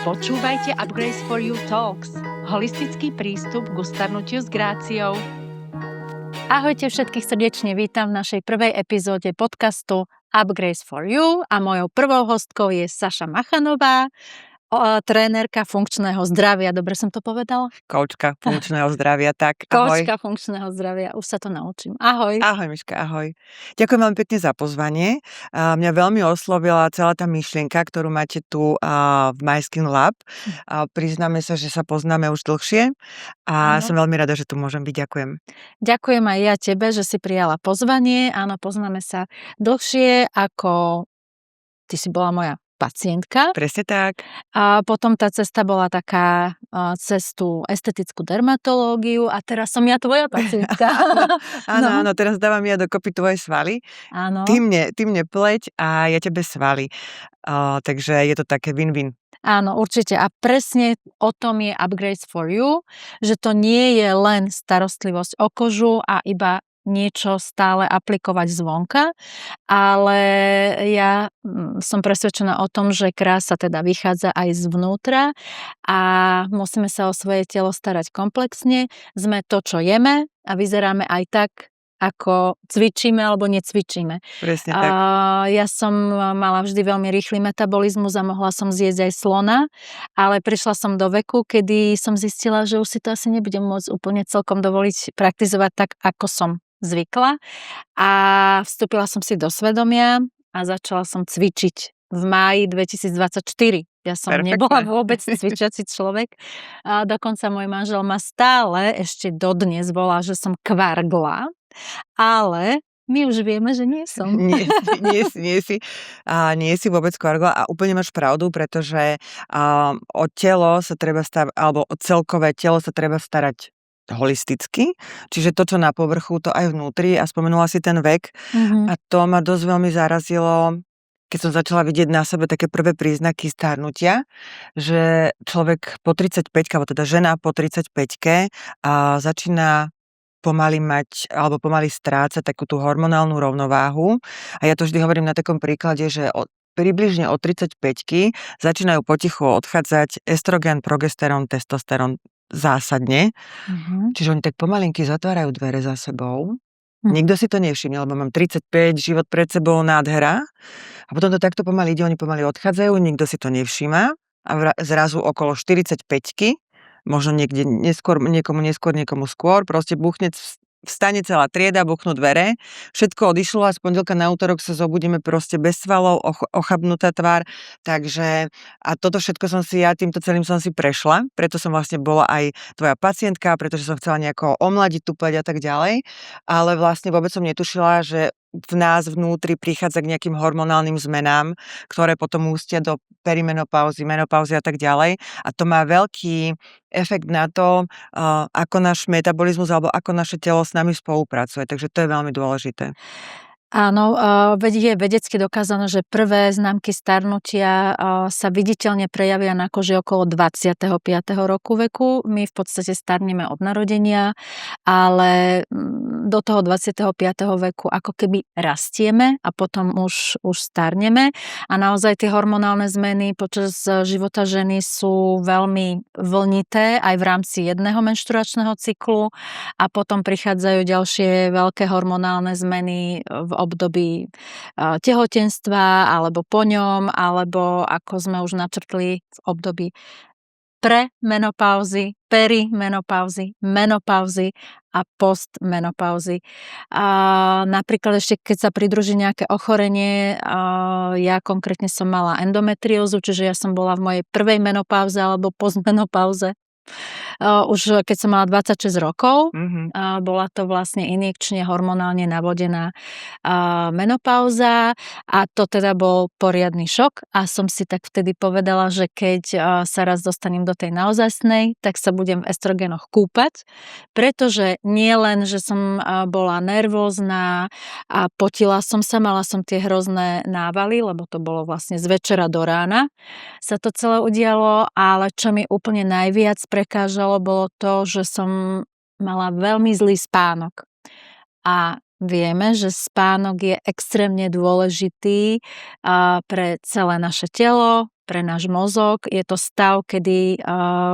Počúvajte Upgrades for You Talks, holistický prístup k starnutiu s gráciou. Ahojte, všetkých srdečne vítam v našej prvej epizóde podcastu Upgrades for You a mojou prvou hostkou je Saša Machanová, trénerka funkčného zdravia. Dobre som to povedala? Koučka funkčného zdravia, tak ahoj. Koučka funkčného zdravia, už sa to naučím. Ahoj. Ahoj, Miška, ahoj. Ďakujem veľmi pekne za pozvanie. Mňa veľmi oslovila celá tá myšlienka, ktorú máte tu v MySkin Lab. Priznáme sa, že sa poznáme už dlhšie a som veľmi rada, že tu môžem byť. Ďakujem. Ďakujem aj ja tebe, že si prijala pozvanie. Áno, poznáme sa dlhšie, ako ty si bola moja pacientka. Presne tak. A potom tá cesta bola taká cez tú estetickú dermatológiu a teraz som ja tvoja pacientka. Áno, teraz dávam ja dokopy tvoje svaly. Áno. Ty mne pleť a ja tebe svaly. Takže je to také win-win. Áno, určite. A presne o tom je Upgrades for You, že to nie je len starostlivosť o kožu a iba niečo stále aplikovať zvonka, ale ja som presvedčená o tom, že krása teda vychádza aj zvnútra a musíme sa o svoje telo starať komplexne. Sme to, čo jeme a vyzeráme aj tak, ako cvičíme alebo necvičíme. Presne tak. Ja som mala vždy veľmi rýchly metabolizmus a mohla som zjesť aj slona, ale prišla som do veku, kedy som zistila, že už si to asi nebudem môcť úplne celkom dovoliť praktizovať tak, ako som zvykla. A vstúpila som si do svedomia a začala som cvičiť v máji 2024. Ja som nebola vôbec cvičiaci človek. A dokonca môj manžel ma stále ešte dodnes volá, že som kvargla, ale my už vieme, že nie som. Nie si vôbec kvargla a úplne máš pravdu, pretože o telo sa treba alebo o celkové telo sa treba starať holisticky, čiže to, čo na povrchu, to aj vnútri a spomenula si ten vek a to ma dosť veľmi zarazilo, keď som začala vidieť na sebe také prvé príznaky starnutia, že človek po 35-ke, alebo teda žena po 35-ke začína pomaly mať, alebo pomaly strácať takú tú hormonálnu rovnováhu a ja to vždy hovorím na takom príklade, že približne od 35-ky začínajú potichu odchádzať estrogen, progesterón, testosterón zásadne. Čiže oni tak pomalinky zatvárajú dvere za sebou. Nikto si to nevšimne, lebo mám 35, život pred sebou, nádhera. A potom to takto pomaly ide, oni pomaly odchádzajú, nikto si to nevšíma. A zrazu okolo 45-ky, možno niekde niekomu neskôr, niekomu skôr, proste vstane celá trieda, buchnú dvere, všetko odišlo a z pondelka na útorok sa zobudíme proste bez svalov, ochabnutá tvár, takže a toto všetko týmto celým som si prešla, preto som vlastne bola aj tvoja pacientka, pretože som chcela nejako omladiť tú pleť a tak ďalej, ale vlastne vôbec som netušila, že v nás vnútri prichádza k nejakým hormonálnym zmenám, ktoré potom ústia do perimenopauzy, menopauzy a tak ďalej. A to má veľký efekt na to, ako náš metabolizmus alebo ako naše telo s nami spolupracuje. Takže to je veľmi dôležité. Áno, je vedecky dokázané, že prvé známky starnutia sa viditeľne prejavia na koži okolo 25. roku veku. My v podstate starneme od narodenia, ale do toho 25. veku ako keby rastieme a potom už starneme. A naozaj tie hormonálne zmeny počas života ženy sú veľmi vlnité aj v rámci jedného menštruačného cyklu a potom prichádzajú ďalšie veľké hormonálne zmeny v období tehotenstva alebo po ňom, alebo ako sme už načrtli v období premenopauzy, perimenopauzy, menopauzy a postmenopauzy. Napríklad ešte keď sa pridruží nejaké ochorenie, ja konkrétne som mala endometriózu, čiže ja som bola v mojej prvej menopauze alebo postmenopauze. Už keď som mala 26 rokov, bola to vlastne injekčne hormonálne navodená menopauza a to teda bol poriadny šok a som si tak vtedy povedala, že keď sa raz dostanem do tej naozajstnej, tak sa budem v estrogenoch kúpať, pretože nie len, že som bola nervózna a potila som sa, mala som tie hrozné návaly, lebo to bolo vlastne z večera do rána sa to celé udialo, ale čo mi úplne najviac prekážalo, bolo to, že som mala veľmi zlý spánok. A vieme, že spánok je extrémne dôležitý pre celé naše telo, pre náš mozog. Je to stav, kedy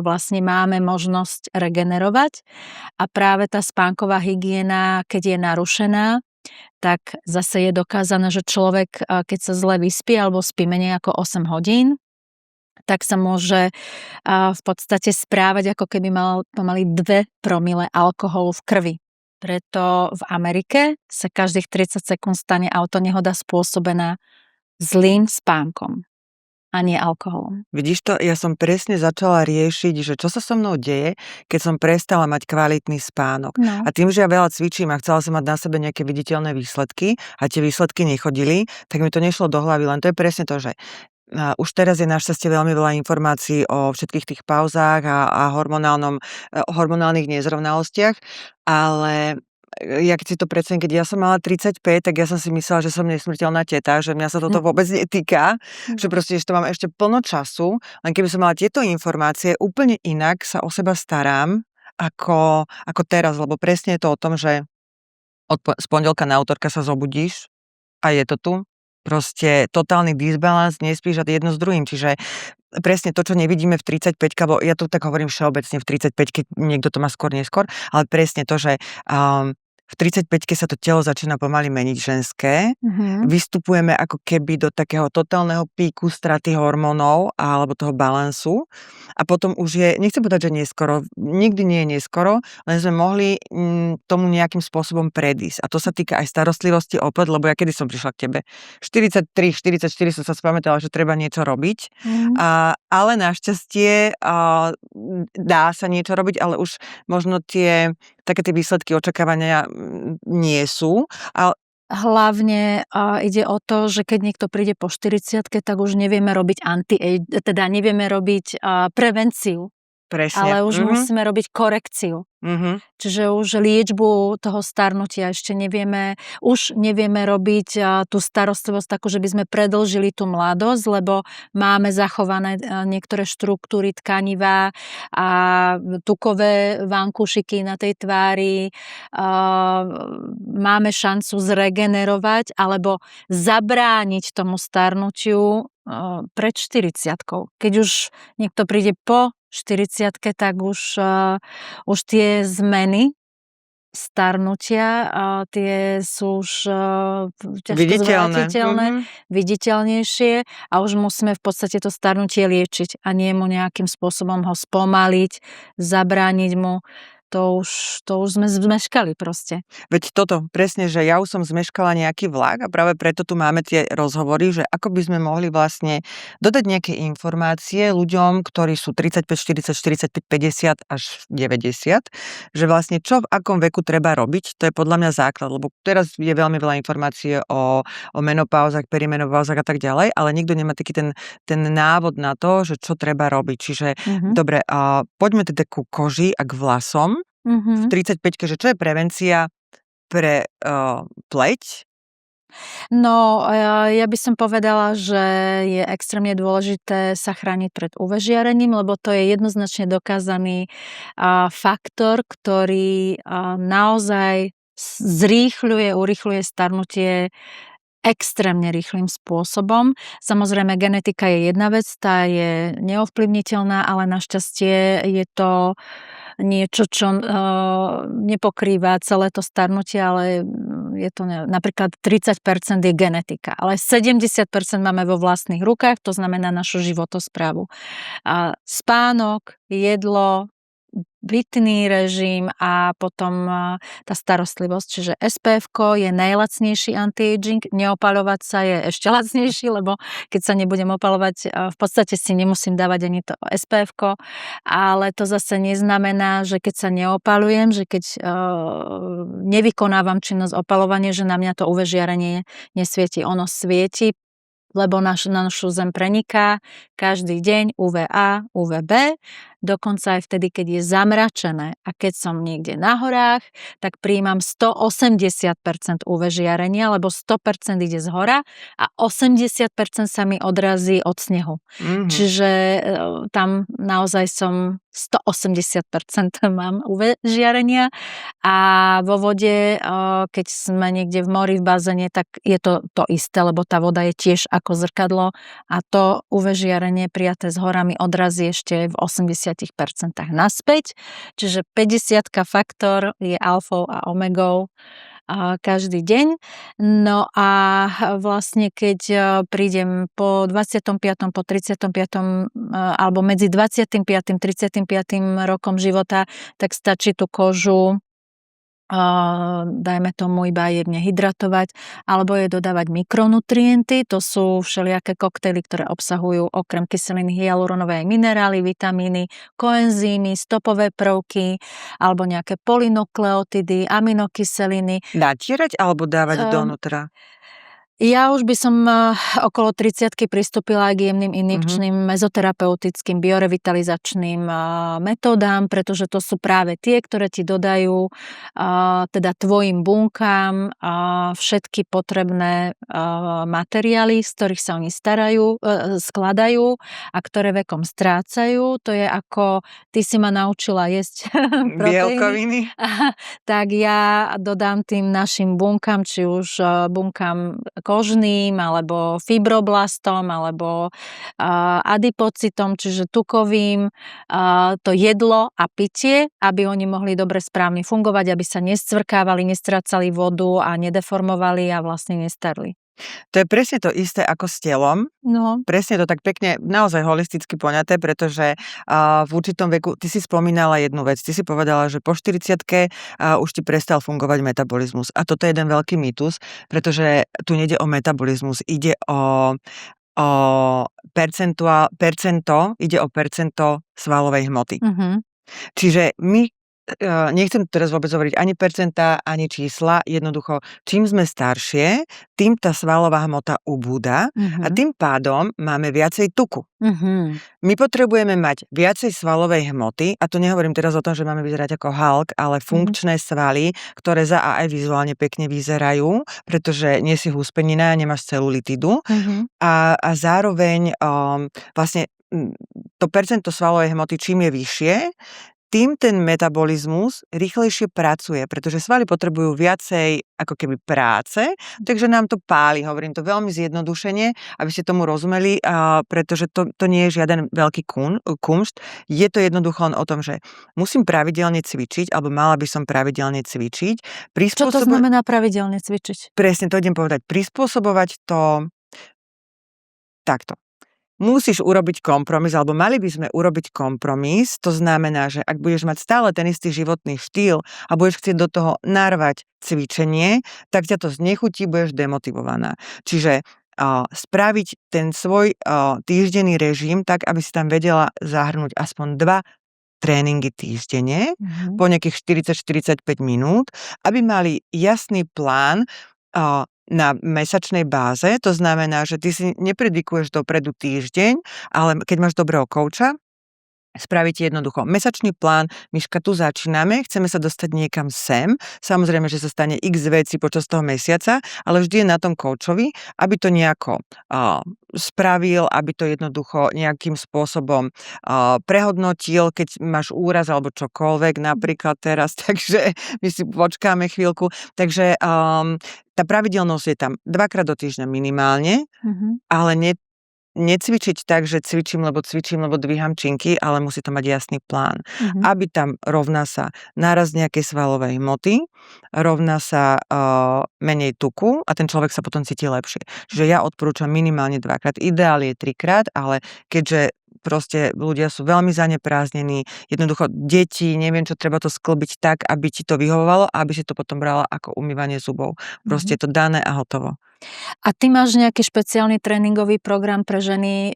vlastne máme možnosť regenerovať a práve tá spánková hygiena, keď je narušená, tak zase je dokázané, že človek, keď sa zle vyspí alebo spí menej ako 8 hodín, tak sa môže v podstate správať, ako keby mal pomaly 2 promile alkoholu v krvi. Preto v Amerike sa každých 30 sekúnd stane autonehoda spôsobená zlým spánkom a nie alkoholom. Vidíš to, ja som presne začala riešiť, že čo sa so mnou deje, keď som prestala mať kvalitný spánok. No. A tým, že ja veľa cvičím a chcela som mať na sebe nejaké viditeľné výsledky a tie výsledky nechodili, tak mi to nešlo do hlavy. Len to je presne to, že už teraz je našťastie veľmi veľa informácií o všetkých tých pauzách a hormonálnych nezrovnalostiach, ale ja keď si to predstavím, keď ja som mala 35, tak ja som si myslela, že som nesmrteľná teta, že mňa sa toto vôbec netýka, že proste, že to mám ešte plno času, len keby som mala tieto informácie, úplne inak sa o seba starám, ako teraz, lebo presne je to o tom, že z pondelka na utorka sa zobudíš a je to tu. Proste totálny disbalans, nespíš jedno s druhým, čiže presne to, čo nevidíme v 35, lebo ja tu tak hovorím všeobecne v 35, keď niekto to má skôr neskôr, ale presne to, že v 35-ke sa to telo začína pomaly meniť ženské. Vystupujeme ako keby do takého totálneho píku straty hormónov alebo toho balansu. A potom už je, nechcem povedať, že neskoro, nikdy nie je neskoro, len sme mohli tomu nejakým spôsobom predísť. A to sa týka aj starostlivosti opäť, lebo ja kedy som prišla k tebe? 43, 44 som sa spamätala, že treba niečo robiť. Ale našťastie dá sa niečo robiť, ale už možno také tie výsledky očakávania nie sú. Hlavne ide o to, že keď niekto príde po 40-ke, tak už nevieme robiť teda nevieme robiť prevenciu. Presne. Ale už musíme robiť korekciu. Čiže už liečbu toho starnutia ešte nevieme robiť tú starostlivosť takú, že by sme predĺžili tú mladosť, lebo máme zachované niektoré štruktúry tkanivá a tukové vankúšiky na tej tvári. Máme šancu zregenerovať alebo zabrániť tomu starnutiu pred 40-kou. Keď už niekto príde po 40-ke, tak už tie zmeny starnutia, tie sú už ťažko zvratiteľné, viditeľnejšie a už musíme v podstate to starnutie liečiť a nie mu nejakým spôsobom ho spomaliť, zabrániť mu. To už sme zmeškali proste. Veď toto, presne, že ja už som zmeškala nejaký vlak a práve preto tu máme tie rozhovory, že ako by sme mohli vlastne dodať nejaké informácie ľuďom, ktorí sú 35, 40, 45, 50 až 90, že vlastne čo v akom veku treba robiť, to je podľa mňa základ, lebo teraz je veľmi veľa informácie o menopauzách, perimenopauzách a tak ďalej, ale nikto nemá taký ten návod na to, že čo treba robiť. Čiže dobre, poďme teda ku koži a k vlasom. V 35-ke, že čo je prevencia pre pleť? No, ja by som povedala, že je extrémne dôležité sa chrániť pred UV žiarením, lebo to je jednoznačne dokázaný faktor, ktorý naozaj urýchľuje starnutie extrémne rýchlym spôsobom. Samozrejme, genetika je jedna vec, tá je neovplyvniteľná, ale našťastie je to niečo, čo nepokrýva celé to starnutie, ale je to napríklad 30% je genetika, ale 70% máme vo vlastných rukách, to znamená našu životosprávu. Spánok, jedlo, pitný režim a potom tá starostlivosť. Čiže SPF-ko je najlacnejší anti-aging, neopaľovať sa je ešte lacnejší, lebo keď sa nebudem opaľovať, v podstate si nemusím dávať ani to SPF-ko, ale to zase neznamená, že keď sa neopaľujem, že keď nevykonávam činnosť opaľovania, že na mňa to UV žiarenie nesvieti. Ono svieti, lebo na našu zem preniká každý deň UVA, UVB, dokonca aj vtedy, keď je zamračené a keď som niekde na horách, tak prijímam 180% UV žiarenia, lebo 100% ide z hora a 80% sa mi odrazí od snehu. Čiže tam naozaj som 180% mám UV žiarenia a vo vode, keď sme niekde v mori, v bazéne, tak je to isté, lebo tá voda je tiež ako zrkadlo a to UV žiarenie prijaté z hora mi odrazí ešte v 80% naspäť. Čiže 50 faktor je alfou a omegou každý deň. No a vlastne keď prídem po 25., po 35. Alebo medzi 25. 35. rokom života, tak stačí tú kožu dajme tomu iba jemne hydratovať, alebo je dodávať mikronutrienty, to sú všelijaké koktejly, ktoré obsahujú okrem kyseliny hyaluronové aj minerály, vitamíny, koenzýmy, stopové prvky, alebo nejaké polynukleotidy, aminokyseliny. Natierať alebo dávať Ehm, donútra? Ja už by som okolo 30-ky pristúpila aj k jemným injekčným mezoterapeutickým biorevitalizačným metódám, pretože to sú práve tie, ktoré ti dodajú teda tvojim bunkám všetky potrebné materiály, z ktorých sa oni skladajú a ktoré vekom strácajú. To je ako ty si ma naučila jesť proteíny. Bielkoviny? Tak ja dodám tým našim bunkám, či už bunkám kožným, alebo fibroblastom, alebo adipocitom, čiže tukovým, to jedlo a pitie, aby oni mohli dobre správne fungovať, aby sa nescvrkávali, nestrácali vodu a nedeformovali a vlastne nestarli. To je presne to isté ako s telom. No. Presne to tak pekne, naozaj holisticky poňaté, pretože v určitom veku, ty si spomínala jednu vec, ty si povedala, že po 40-ke už ti prestal fungovať metabolizmus. A toto je jeden veľký mýtus, pretože tu nejde o metabolizmus, ide o percento, ide o percento svalovej hmoty. Čiže my nechcem teraz vôbec hovoriť ani percentá, ani čísla, jednoducho, čím sme staršie, tým tá svalová hmota ubúda a tým pádom máme viacej tuku. My potrebujeme mať viacej svalovej hmoty, a to nehovorím teraz o tom, že máme vyzerať ako Hulk, ale funkčné svaly, ktoré za A aj vizuálne pekne vyzerajú, pretože nie si huspenina, nemáš celulitidu a zároveň vlastne to percento svalovej hmoty, čím je vyššie, tým ten metabolizmus rýchlejšie pracuje, pretože svaly potrebujú viacej ako keby práce, takže nám to páli, hovorím to veľmi zjednodušene, aby ste tomu rozumeli, pretože to nie je žiaden veľký kumšt. Je to jednoducho o tom, že musím pravidelne cvičiť, alebo mala by som pravidelne cvičiť. Čo to znamená pravidelne cvičiť? Presne, to idem povedať. Prispôsobovať to takto. Musíš urobiť kompromis, alebo mali by sme urobiť kompromis, to znamená, že ak budeš mať stále ten istý životný štýl a budeš chcieť do toho narvať cvičenie, tak ťa to znechutí, budeš demotivovaná. Čiže spraviť ten svoj týždenný režim tak, aby si tam vedela zahrnúť aspoň 2 tréningy týždenne po nejakých 40-45 minút, aby mali jasný plán na mesačnej báze, to znamená, že ty si nepredikuješ dopredu týždeň, ale keď máš dobrého kouča, spraviť jednoducho mesačný plán, Miška, tu začíname, chceme sa dostať niekam sem, samozrejme, že sa stane x vecí počas toho mesiaca, ale vždy je na tom koučovi, aby to nejako spravil, aby to jednoducho nejakým spôsobom prehodnotil, keď máš úraz alebo čokoľvek, napríklad teraz, takže my si počkáme chvíľku, takže tá pravidelnosť je tam 2-krát do týždňa minimálne, ale necvičiť tak, že cvičím, lebo dvíham činky, ale musí to mať jasný plán. Aby tam rovná sa nárast nejakej svalovej hmoty, rovná sa menej tuku a ten človek sa potom cíti lepšie. Čiže ja odporúčam minimálne 2-krát, ideál je 3-krát, ale keďže proste ľudia sú veľmi zaneprázdnení, jednoducho deti, neviem čo, treba to sklbiť tak, aby ti to vyhovovalo a aby si to potom brala ako umývanie zubov. Proste je to dané a hotovo. A ty máš nejaký špeciálny tréningový program pre ženy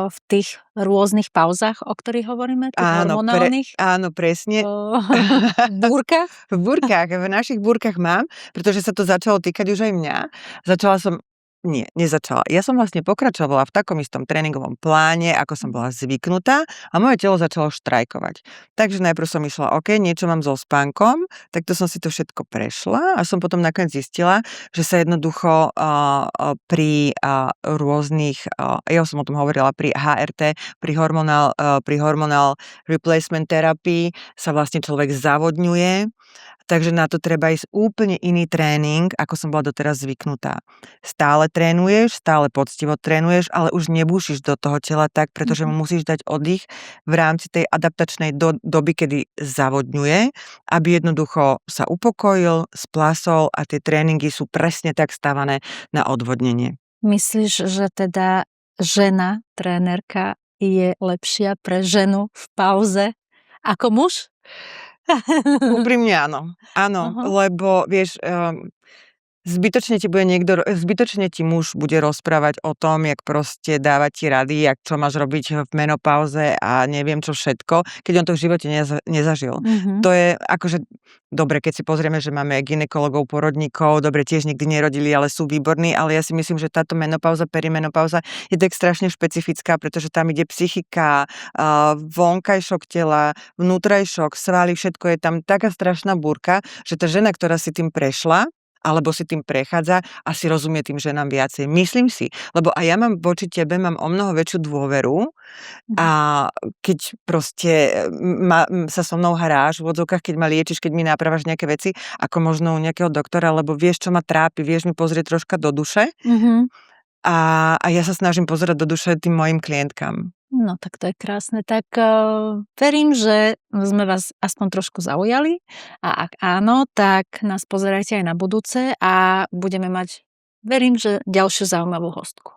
v tých rôznych pauzách, o ktorých hovoríme? Hormonálnych? Áno, presne. V búrkach? V našich búrkach mám, pretože sa to začalo týkať už aj mňa. Začala som Nie, nezačala. Ja som vlastne pokračovala v takom istom tréningovom pláne, ako som bola zvyknutá a moje telo začalo štrajkovať. Takže najprv som išla, OK, niečo mám so spánkom, tak to som si to všetko prešla a som potom nakoniec zistila, že sa jednoducho pri rôznych, ja som o tom hovorila pri HRT, pri hormonal replacement therapy sa vlastne človek zavodňuje, takže na to treba ísť úplne iný tréning, ako som bola doteraz zvyknutá. Stále trénuješ, stále poctivo trénuješ, ale už nebúšiš do toho tela tak, pretože mu musíš dať oddych v rámci tej adaptačnej doby, kedy zavodňuje, aby jednoducho sa upokojil, splasol a tie tréningy sú presne tak stavané na odvodnenie. Myslíš, že teda žena, trénerka je lepšia pre ženu v pauze ako muž? Úprimne áno. Áno, Aha. lebo vieš, zbytočne ti muž bude rozprávať o tom, jak proste dávať ti rady, jak čo máš robiť v menopauze a neviem čo všetko, keď on to v živote nezažil. To je akože dobre, keď si pozrieme, že máme gynekologov, porodníkov, dobre, tiež nikdy nerodili, ale sú výborní, ale ja si myslím, že táto menopauza, perimenopauza je tak strašne špecifická, pretože tam ide psychika, vonkajšok tela, vnútrajšok, svaly, všetko je tam taká strašná búrka, že tá žena, ktorá si tým prešla, alebo si tým prechádza, asi rozumie tým ženám viacej. Myslím si, lebo aj ja mám voči tebe mám o mnoho väčšiu dôveru a keď proste sa so mnou hráš v odzvukách, keď ma liečiš, keď mi napravaš nejaké veci, ako možno u nejakého doktora, lebo vieš, čo ma trápi, vieš mi pozrieť troška do duše a ja sa snažím pozerať do duše tým mojim klientkám. No tak to je krásne. Tak verím, že sme vás aspoň trošku zaujali a ak áno, tak nás pozerajte aj na budúce a budeme mať, verím, že ďalšiu zaujímavú hostku.